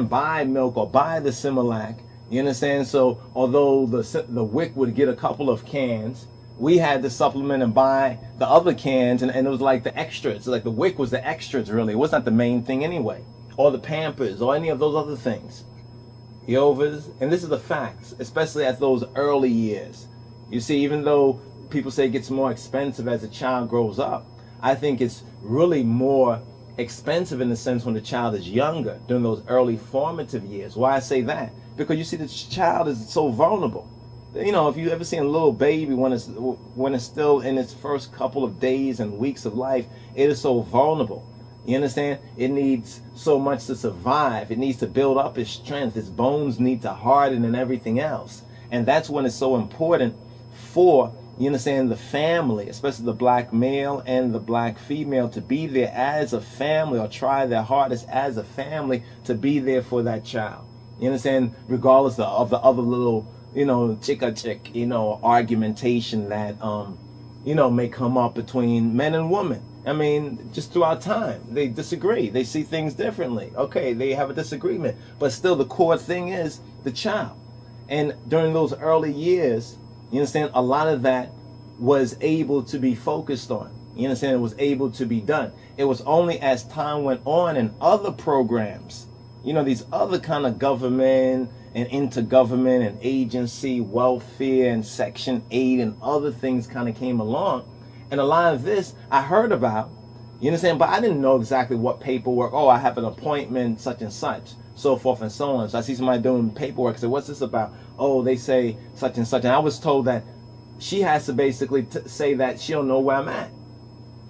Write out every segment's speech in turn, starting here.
buy milk or buy the Similac. You understand? So although the WIC would get a couple of cans, we had to supplement and buy the other cans, and it was like the extras. Like the WIC was the extras, really. It was not the main thing anyway. Or the Pampers, or any of those other things. Yovas, and this is the facts, especially at those early years. You see, even though people say it gets more expensive as a child grows up, I think it's really more expensive in the sense when the child is younger, during those early formative years. Why I say that? Because you see, the child is so vulnerable. You know, if you ever seen a little baby when it's still in its first couple of days and weeks of life, it is so vulnerable. You understand? It needs so much to survive. It needs to build up its strength. Its bones need to harden and everything else. And that's when it's so important for, you understand, the family, especially the black male and the black female, to be there as a family, or try their hardest as a family to be there for that child. You understand? Regardless of the other little, you know, chick, you know, argumentation that, you know, may come up between men and women. I mean, just throughout time, they disagree. They see things differently. Okay, they have a disagreement. But still, the core thing is the child. And during those early years, you understand, a lot of that was able to be focused on. You understand? It was able to be done. It was only as time went on and other programs, you know, these other kind of government and intergovernment and agency, welfare and Section 8 and other things kind of came along. And a lot of this I heard about, you understand, but I didn't know exactly what paperwork. Oh, I have an appointment, such and such, so forth and so on. So I see somebody doing paperwork. I say, what's this about? Oh, they say such and such. And I was told that she has to basically say that she don't know where I'm at.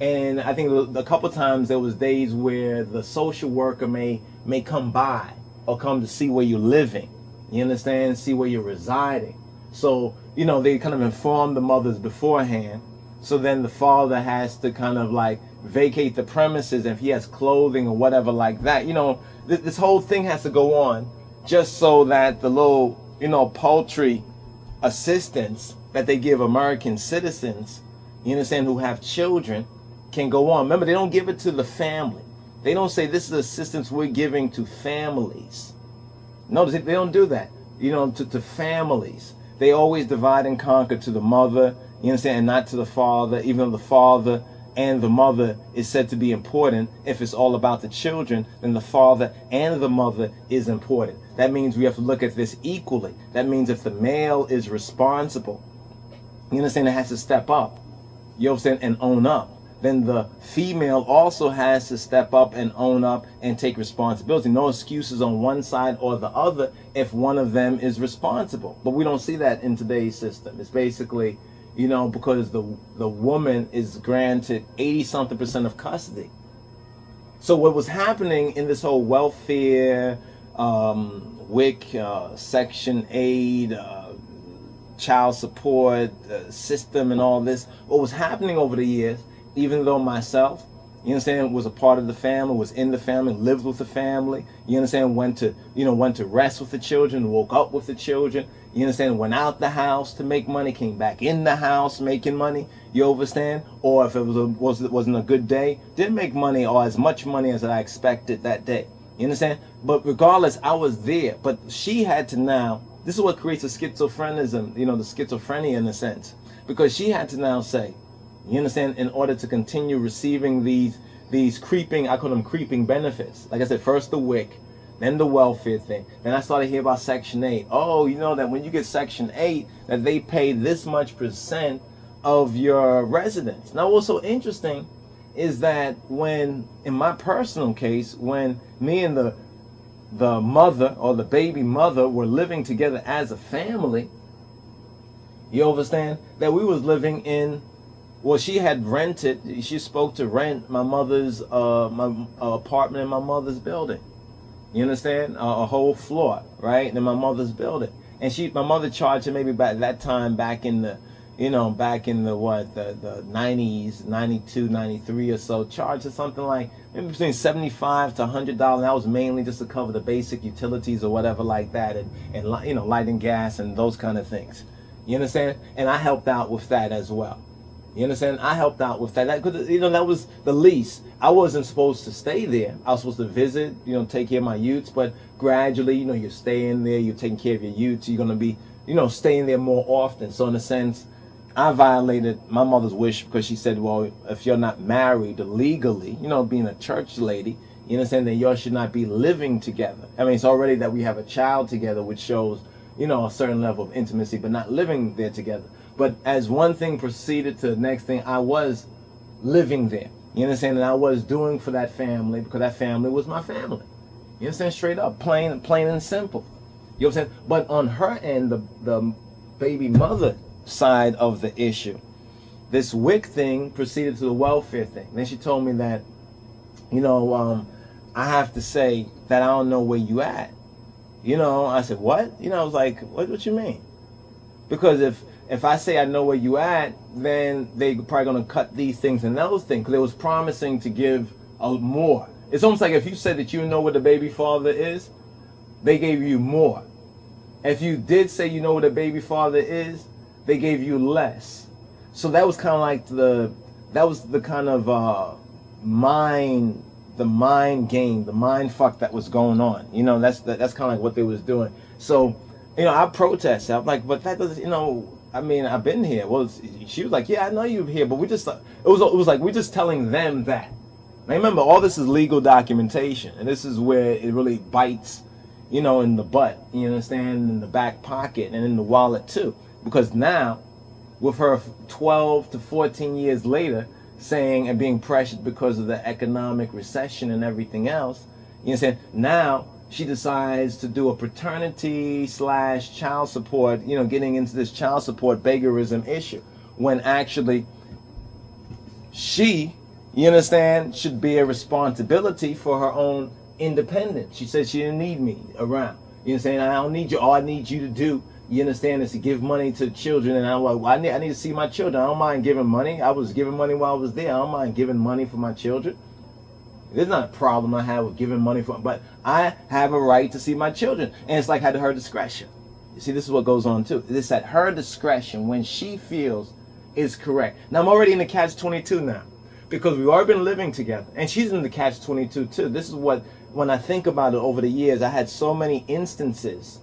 And I think a couple times there was days where the social worker may come by or come to see where you're living. You understand? See where you're residing. So, you know, they kind of inform the mothers beforehand. So then the father has to kind of like vacate the premises if he has clothing or whatever like that. You know, this whole thing has to go on just so that the little, you know, paltry assistance that they give American citizens, you understand, who have children, can go on. Remember, they don't give it to the family. They don't say this is assistance we're giving to families. No, they don't do that. You know, to families. They always divide and conquer to the mother, you understand, and not to the father, even though the father and the mother is said to be important. If it's all about the children, then the father and the mother is important. That means we have to look at this equally. That means if the male is responsible, you understand, it has to step up, you understand, and own up. Then the female also has to step up and own up and take responsibility. No excuses on one side or the other if one of them is responsible. But we don't see that in today's system. It's basically, you know, because the woman is granted 80-something% of custody. So what was happening in this whole welfare, WIC, Section 8, child support system and all this, what was happening over the years, even though myself, you understand, was a part of the family, was in the family, lived with the family, you understand, went to rest with the children, woke up with the children, you understand, went out the house to make money, came back in the house making money, you understand, or if it wasn't a good day, didn't make money or as much money as I expected that day, you understand, but regardless, I was there. But she had to now, this is what creates a schizophrenism, you know, the schizophrenia in a sense, because she had to now say, you understand, in order to continue receiving these creeping, I call them creeping benefits. Like I said, first the WIC, then the welfare thing. Then I started hearing about Section 8. Oh, you know that when you get Section 8, that they pay this much % of your residence. Now, what's so interesting is that when, in my personal case, when me and the mother or the baby mother were living together as a family, you understand, that we was living in, well, she had rented, she spoke to rent my mother's apartment in my mother's building. You understand? A whole floor, right, in my mother's building. And my mother charged her maybe by that time back in the, you know, back in the what, the 90s, 92, 93 or so, charged her something like maybe between $75 to $100. And that was mainly just to cover the basic utilities or whatever like that, and you know, light and gas and those kind of things. You understand? And I helped out with that as well. You understand? I helped out with that. That that was the least. I wasn't supposed to stay there. I was supposed to visit, take care of my youths. But gradually, you're staying there. You're taking care of your youths. You're going to be, staying there more often. So in a sense, I violated my mother's wish because she said, well, if you're not married legally, being a church lady, you understand that y'all should not be living together. I mean, it's already that we have a child together, which shows, a certain level of intimacy, but not living there together. But as one thing proceeded to the next thing, I was living there. You understand? And I was doing for that family because that family was my family. You understand? Straight up, plain and simple. You know what I'm saying? But on her end, the baby mother side of the issue, this WIC thing proceeded to the welfare thing. Then she told me that, I have to say that I don't know where you at. I said, what? I was like, what you mean? Because if I say I know where you at, then they probably going to cut these things and those things, because it was promising to give more. It's almost like if you said that you know where the baby father is, they gave you more. If you did say you know where the baby father is, they gave you less. So that was kind of like the kind of the mind game, the mind fuck that was going on. That's kind of like what they was doing. So, I protested. I'm like, but that doesn't, I mean, I've been here. Well, she was like, yeah, I know you're here, but it was like we're just telling them that. Now remember, all this is legal documentation, and this is where it really bites, in the butt. You understand? In the back pocket and in the wallet too, because now, with her 12 to 14 years later, saying and being pressured because of the economic recession and everything else, you understand? Now she decides to do a paternity / child support, getting into this child support beggarism issue, when actually she, you understand, should be a responsibility for her own independence. She said she didn't need me around. You understand? I don't need you. All I need you to do, you understand, is to give money to children. And I'm like, well, I need to see my children. I don't mind giving money. I was giving money while I was there. I don't mind giving money for my children. There's not a problem I have with giving money for, but I have a right to see my children. And it's like at her discretion. You see, this is what goes on too. It's at her discretion when she feels is correct. Now I'm already in the catch-22 now, because we've already been living together, and she's in the catch-22 too. This is what, when I think about it over the years, I had so many instances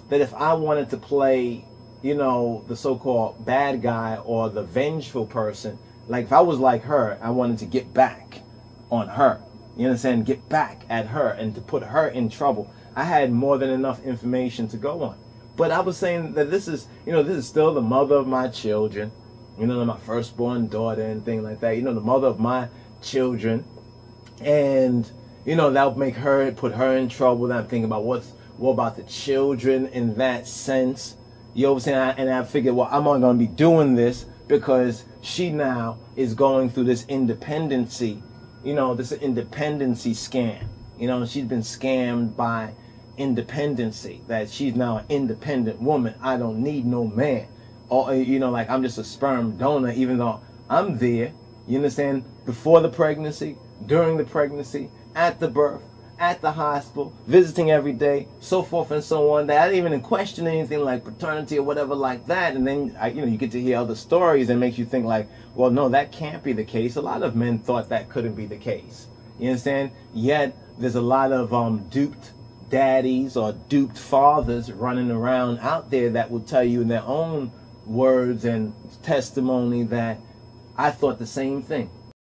that if I wanted to play, the so-called bad guy or the vengeful person, like if I was like her, I wanted to get back on her, you understand, get back at her and to put her in trouble. I had more than enough information to go on. But I was saying that this is, this is still the mother of my children, my firstborn daughter and things like that, the mother of my children. And, that'll make her, put her in trouble. Then I'm thinking about what about the children in that sense? You know what I'm saying? And I figured, well, I'm only going to be doing this because she now is going through this independency, this independency scam. She's been scammed by independency, that she's now an independent woman. I don't need no man. Or, like I'm just a sperm donor, even though I'm there, you understand, before the pregnancy, during the pregnancy, at the birth, at the hospital, visiting every day, so forth and so on, that I didn't even question anything like paternity or whatever like that. And then, you get to hear other stories and makes you think like, well, no, that can't be the case. A lot of men thought that couldn't be the case. You understand? Yet, there's a lot of duped daddies or duped fathers running around out there that will tell you in their own words and testimony that I thought the same thing.